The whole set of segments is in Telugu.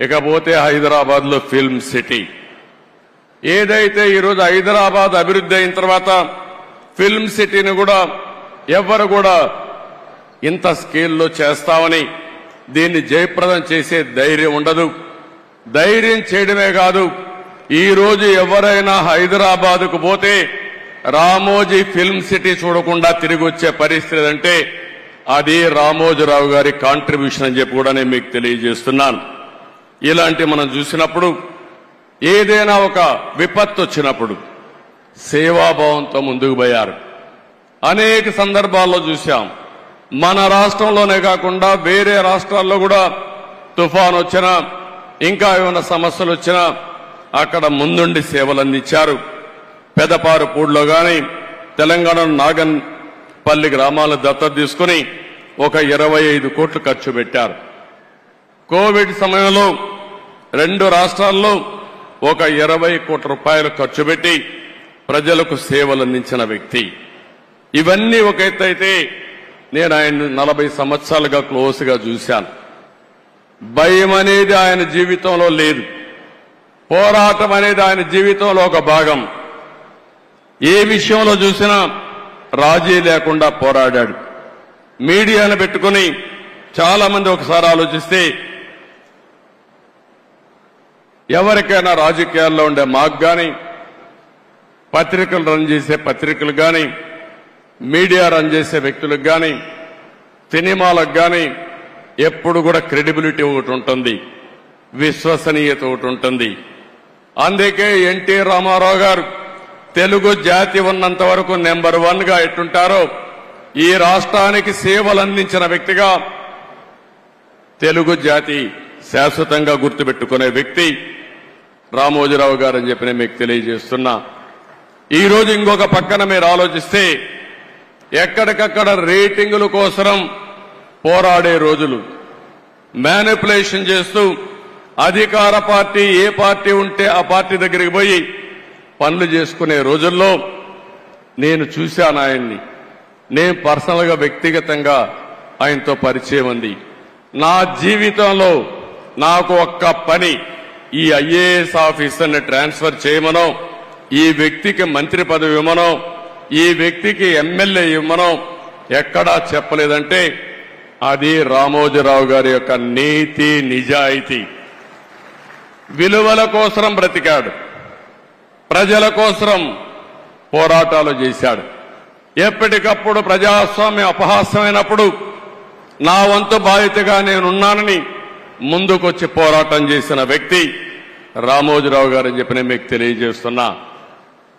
ఇకపోతే హైదరాబాద్లో ఫిల్మ్ సిటీ ఏదైతే ఈరోజు హైదరాబాద్ అభివృద్ధి అయిన తర్వాత ఫిల్మ్ సిటీని కూడా ఎవరు కూడా ఇంత స్కేల్లో చేస్తామని దీన్ని జయప్రదం చేసే ధైర్యం ఉండదు. ధైర్యం చేయడమే కాదు, ఈ రోజు ఎవరైనా హైదరాబాద్కు పోతే రామోజీ ఫిల్మ్ సిటీ చూడకుండా తిరిగి వచ్చే పరిస్థితి అంటే అది రామోజీరావు గారి కాంట్రిబ్యూషన్ అని చెప్పి కూడా నేను మీకు తెలియజేస్తున్నాను. ఇలాంటి మనం చూసినప్పుడు ఏదైనా ఒక విపత్తు వచ్చినప్పుడు సేవాభావంతో ముందుకు పోయారు. అనేక సందర్భాల్లో చూశాం. మన రాష్ట్రంలోనే కాకుండా వేరే రాష్ట్రాల్లో కూడా తుఫాన్ వచ్చినా ఇంకా ఏమైనా సమస్యలు వచ్చినా అక్కడ ముందుండి సేవలు అందించారు. పెదపారుపూడిలో గాని తెలంగాణ నాగన్పల్లి గ్రామాలను దత్తత తీసుకుని ఒక 25 కోట్లు ఖర్చు పెట్టారు. కోవిడ్ సమయంలో 2 రాష్ట్రాల్లో ఒక 20 కోట్ల రూపాయలు ఖర్చు పెట్టి ప్రజలకు సేవలు అందించిన వ్యక్తి. ఇవన్నీ ఒక ఎత్తు అయితే నేను ఆయన 40 సంవత్సరాలుగా క్లోజ్గా చూశాను. భయం అనేది ఆయన జీవితంలో లేదు. పోరాటం అనేది ఆయన జీవితంలో ఒక భాగం. ఏ విషయంలో చూసినా రాజీ లేకుండా పోరాడాడు. మీడియాను పెట్టుకుని చాలా మంది ఒకసారి ఆలోచిస్తే ఎవరికైనా రాజకీయాల్లో ఉండే మాకు గాని, పత్రికలు రన్ చేసే పత్రికలు గాని, మీడియా రన్ చేసే వ్యక్తులకు గాని, సినిమాలకు గాని ఎప్పుడు కూడా క్రెడిబిలిటీ ఒకటి ఉంటుంది, విశ్వసనీయత ఒకటి ఉంటుంది. అందుకే ఎన్టీ రామారావు గారు తెలుగు జాతి ఉన్నంత వరకు నెంబర్ 1 గా ఎట్టుంటారో ఈ రాష్ట్రానికి సేవలు అందించిన వ్యక్తిగా తెలుగు జాతి శాశ్వతంగా గుర్తుపెట్టుకునే వ్యక్తి రామోజీరావు గారు అని చెప్పి నేను మీకు తెలియజేస్తున్నా. ఈ రోజు ఇంకొక పక్కన మీరు ఆలోచిస్తే ఎక్కడికక్కడ రేటింగుల కోసం పోరాడే రోజులు, మ్యానిపులేషన్ చేస్తూ అధికార పార్టీ ఏ పార్టీ ఉంటే ఆ పార్టీ దగ్గరికి పోయి పనులు చేసుకునే రోజుల్లో నేను చూశాను ఆయన్ని. నేను పర్సనల్ గా వ్యక్తిగతంగా ఆయనతో పరిచయం ఉంది. నా జీవితంలో నాకు ఒక్క పని, ఈ ఐఏఎస్ ఆఫీసర్ని ట్రాన్స్ఫర్ చేయమనో, ఈ వ్యక్తికి మంత్రి పదవి ఇవ్వమనో, ఈ వ్యక్తికి ఎమ్మెల్యే ఇవ్వమనో ఎక్కడా చెప్పలేదంటే అది రామోజీరావు గారి యొక్క నీతి నిజాయితీ. విలువల కోసం బ్రతికాడు, ప్రజల కోసం పోరాటాలు చేశాడు. ఎప్పటికప్పుడు ప్రజాస్వామ్యం అపహాస్యమైనప్పుడు నా వంతు బాధ్యతగా నేనున్నానని ముందుకొచ్చి పోరాటం చేసిన వ్యక్తి రామోజీరావు గారని చెప్పి నేను మీకు తెలియజేస్తున్నా.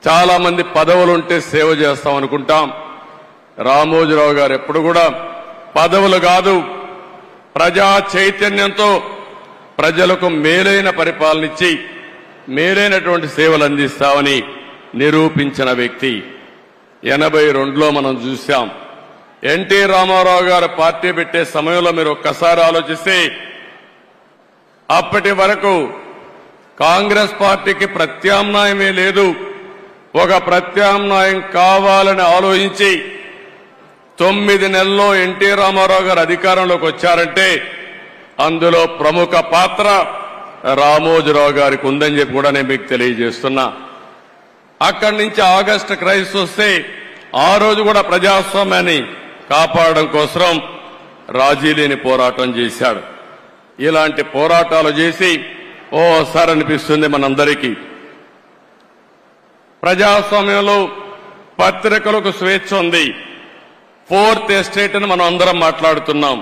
చాలా మంది పదవులుంటే సేవ చేస్తాం అనుకుంటాం. రామోజీరావు గారు ఎప్పుడు కూడా పదవులు కాదు, ప్రజా చైతన్యంతో ప్రజలకు మేలైన పరిపాలన ఇచ్చి మేలైనటువంటి సేవలు అందిస్తామని నిరూపించిన వ్యక్తి. 82లో మనం చూశాం. ఎన్టీ రామారావు గారు పార్టీ పెట్టే సమయంలో మీరు ఒక్కసారి ఆలోచిస్తే అప్పటి వరకు కాంగ్రెస్ పార్టీకి ప్రత్యామ్నాయమే లేదు. ఒక ప్రత్యామ్నాయం కావాలని ఆలోచించి 9 నెలల్లో ఎన్టీ రామారావు గారు అధికారంలోకి వచ్చారంటే అందులో ప్రముఖ పాత్ర రామోజీరావు గారికి ఉందని చెప్పి కూడా నేను మీకు తెలియజేస్తున్నా. అక్కడి నుంచి ఆగస్టు క్రైసిస్ వస్తే ఆ రోజు కూడా ప్రజాస్వామ్యాన్ని కాపాడడం కోసం రాజీ లేని పోరాటం చేశాడు. ఇలాంటి పోరాటాలు చేసి ఓసారి అనిపిస్తుంది మనందరికీ, ప్రజాస్వామ్యంలో పత్రికలకు స్వేచ్ఛ ఉంది. 4th ఎస్టేట్ అని మనం అందరం మాట్లాడుతున్నాం.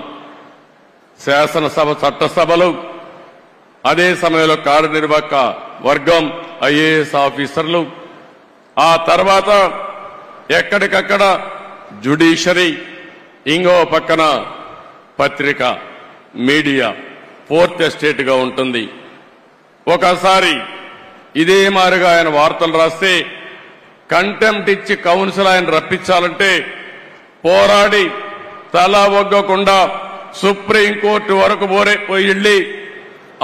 శాసనసభ, చట్టసభలు, అదే సమయంలో కార్యనిర్వాహక వర్గం, ఐఏఎస్ ఆఫీసర్లు, ఆ తర్వాత ఎక్కడికక్కడ జ్యుడిషియరీ, ఇంకో పక్కన పత్రిక, మీడియా 4th ఎస్టేట్ గా ఉంటుంది. ఒకసారి ఇదే మారిగా ఆయన వార్తలు రాస్తే కంటెంప్ట్ ఇచ్చి కౌన్సిల్ ఆయన రప్పించాలంటే పోరాడి తల ఒగ్గకుండా సుప్రీంకోర్టు వరకు పోయి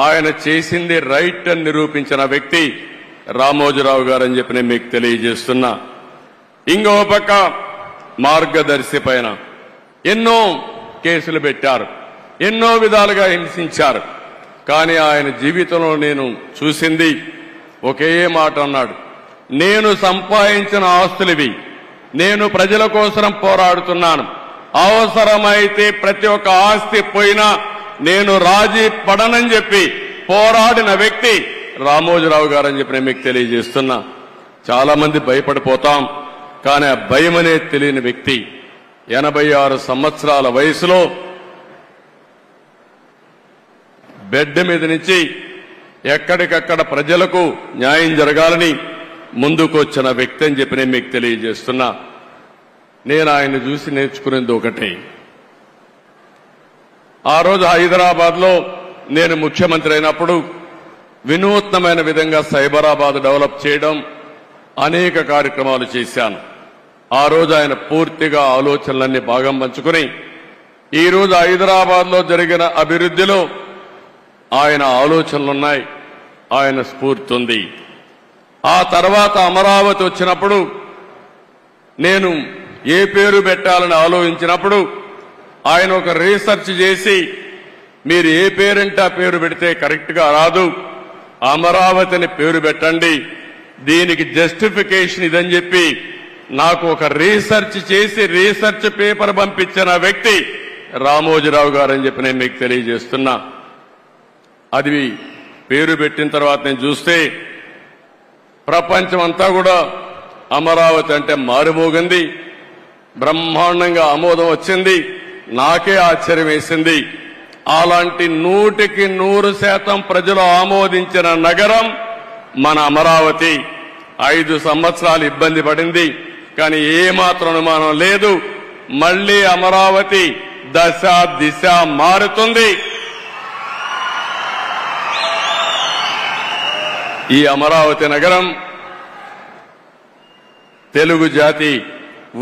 ఆయన చేసింది రైట్ అని నిరూపించిన వ్యక్తి రామోజీరావు గారని చెప్పి నేను మీకు తెలియజేస్తున్నా. ఇంకో పక్క మార్గదర్శి పైన ఎన్నో కేసులు పెట్టారు, ఎన్నో విధాలుగా హింసించారు. కానీ ఆయన జీవితంలో నేను చూసింది ఒకే మాట అన్నాడు, నేను సంపాదించిన ఆస్తులివి, నేను ప్రజల కోసం పోరాడుతున్నాను, అవసరమైతే ప్రతి ఒక్క ఆస్తి పోయినా నేను రాజీ పడనని చెప్పి పోరాడిన వ్యక్తి రామోజీరావు గారని చెప్పి నేను మీకు తెలియజేస్తున్నా. చాలా మంది భయపడిపోతాం, కానీ ఆ భయం అనేది తెలియని వ్యక్తి 86 సంవత్సరాల వయసులో బెడ్ మీద నుంచి ఎక్కడికక్కడ ప్రజలకు న్యాయం జరగాలని ముందుకు వచ్చిన వ్యక్తి అని చెప్పి నేను మీకు తెలియజేస్తున్నా. నేను ఆయన చూసి నేర్చుకునేది ఒకటే, ఆ రోజు హైదరాబాద్ లో నేను ముఖ్యమంత్రి అయినప్పుడు వినూత్నమైన విధంగా సైబరాబాద్ డెవలప్ చేయడం అనేక కార్యక్రమాలు చేశాను. ఆ రోజు ఆయన పూర్తిగా ఆలోచనలన్నీ భాగం పంచుకుని ఈ రోజు హైదరాబాద్ లో జరిగిన అభివృద్ధిలో ఆయన ఆలోచనలున్నాయి, ఆయన స్ఫూర్తి ఉంది. ఆ తర్వాత అమరావతి వచ్చినప్పుడు నేను ఏ పేరు పెట్టాలని ఆలోచించినప్పుడు ఆయన ఒక రీసెర్చ్ చేసి మీరు ఏ పేరంటే ఆ పేరు పెడితే కరెక్ట్ గా రాదు, అమరావతిని పేరు పెట్టండి, దీనికి జస్టిఫికేషన్ ఇదని చెప్పి నాకు ఒక రీసెర్చ్ చేసి రీసెర్చ్ పేపర్ పంపించిన వ్యక్తి రామోజీరావు గారని చెప్పి నేను మీకు తెలియజేస్తున్నా. అది పేరు పెట్టిన తర్వాత నేను చూస్తే ప్రపంచం అంతా కూడా అమరావతి అంటే మారుమోగింది, బ్రహ్మాండంగా ఆమోదం వచ్చింది. నాకే ఆశ్చర్యం వేసింది. అలాంటి 100% ప్రజలు ఆమోదించిన నగరం మన అమరావతి. 5 సంవత్సరాలు ఇబ్బంది పడింది, కానీ ఏమాత్రం అనుమానం లేదు, మళ్లీ అమరావతి దశ దిశ మారుతుంది. ఈ అమరావతి నగరం తెలుగు జాతి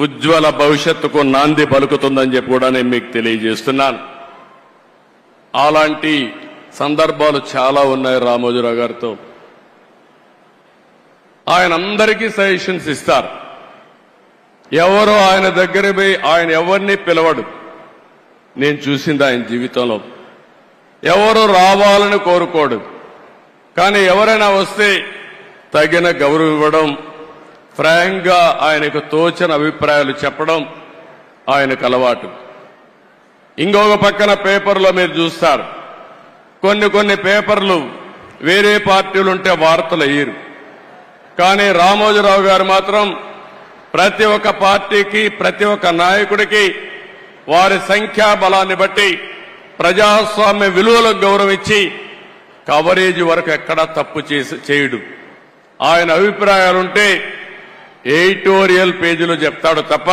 ఉజ్వల భవిష్యత్తుకు నాంది పలుకుతుందని చెప్పి కూడా నేను మీకు తెలియజేస్తున్నాను. అలాంటి సందర్భాలు చాలా ఉన్నాయి రామోజీరావు గారితో. ఆయన అందరికీ సజెషన్స్ ఇస్తారు. ఎవరో ఆయన దగ్గర పోయి ఆయన ఎవరిని పిలవడు. నేను చూసింది ఆయన జీవితంలో ఎవరు రావాలని కోరుకోడు, కానీ ఎవరైనా వస్తే తగిన గౌరవం ఇవ్వడం, ఫ్రాంక్ గా ఆయనకు తోచిన అభిప్రాయాలు చెప్పడం ఆయనకు అలవాటు. ఇంకొక పక్కన పేపర్లో మీరు చూస్తారు, కొన్ని పేపర్లు వేరే పార్టీలుంటే వార్తలు అయ్యారు, కానీ రామోజీరావు గారు మాత్రం ప్రతి ఒక్క పార్టీకి ప్రతి ఒక్క నాయకుడికి వారి సంఖ్యాబలాన్ని బట్టి ప్రజాస్వామ్య విలువలకు గౌరవించి కవరేజ్ వరకు ఎక్కడా తప్పు చేయడు. ఆయన అభిప్రాయాలుంటే ఎడిటోరియల్ పేజీలో చెప్తాడు తప్ప,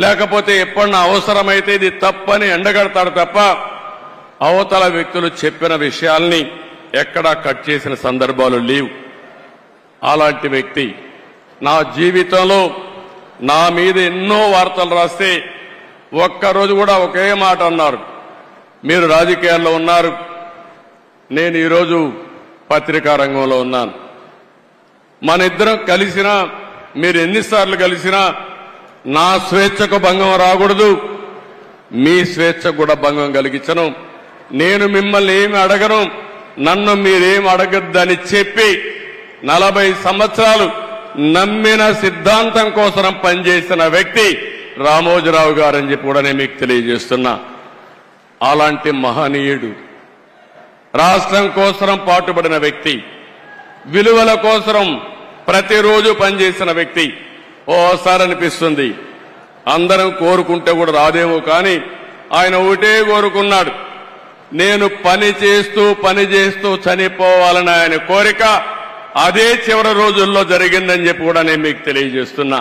లేకపోతే ఎప్పుడన్నా అవసరమైతే ఇది తప్పని ఎండగడతాడు తప్ప అవతల వ్యక్తులు చెప్పిన విషయాల్ని ఎక్కడా కట్ చేసిన సందర్భాలు లేవు. అలాంటి వ్యక్తి నా జీవితంలో నా మీద ఎన్నో వార్తలు రాస్తే ఒక్కరోజు కూడా ఒకే మాట అన్నారు, మీరు రాజకీయాల్లో ఉన్నారు, నేను ఈరోజు పత్రికా రంగంలో ఉన్నాను, మన ఇద్దరం కలిసినా మీరు ఎన్నిసార్లు కలిసినా నా స్వేచ్ఛకు భంగం రాకూడదు, మీ స్వేచ్ఛకు కూడా భంగం కలిగించను, నేను మిమ్మల్ని ఏమి అడగను, నన్ను మీరేమి అడగద్దని చెప్పి 40 సంవత్సరాలు నమ్మిన సిద్ధాంతం కోసం పనిచేసిన వ్యక్తి రామోజీరావు గారని చెప్పి కూడా నేను మీకు తెలియజేస్తున్నా. అలాంటి మహనీయుడు, రాష్ట్రం కోసం పాటుపడిన వ్యక్తి, విలువల కోసం ప్రతిరోజు పనిచేసిన వ్యక్తి. ఓసారి అనిపిస్తుంది అందరం కోరుకుంటే కూడా రాదేమో, కానీ ఆయన ఒకటే కోరుకున్నాడు, నేను పని చేస్తూ చనిపోవాలని ఆయన కోరిక. అదే చివరి రోజుల్లో జరిగిందని చెప్పి కూడా నేను మీకు తెలియజేస్తున్నా.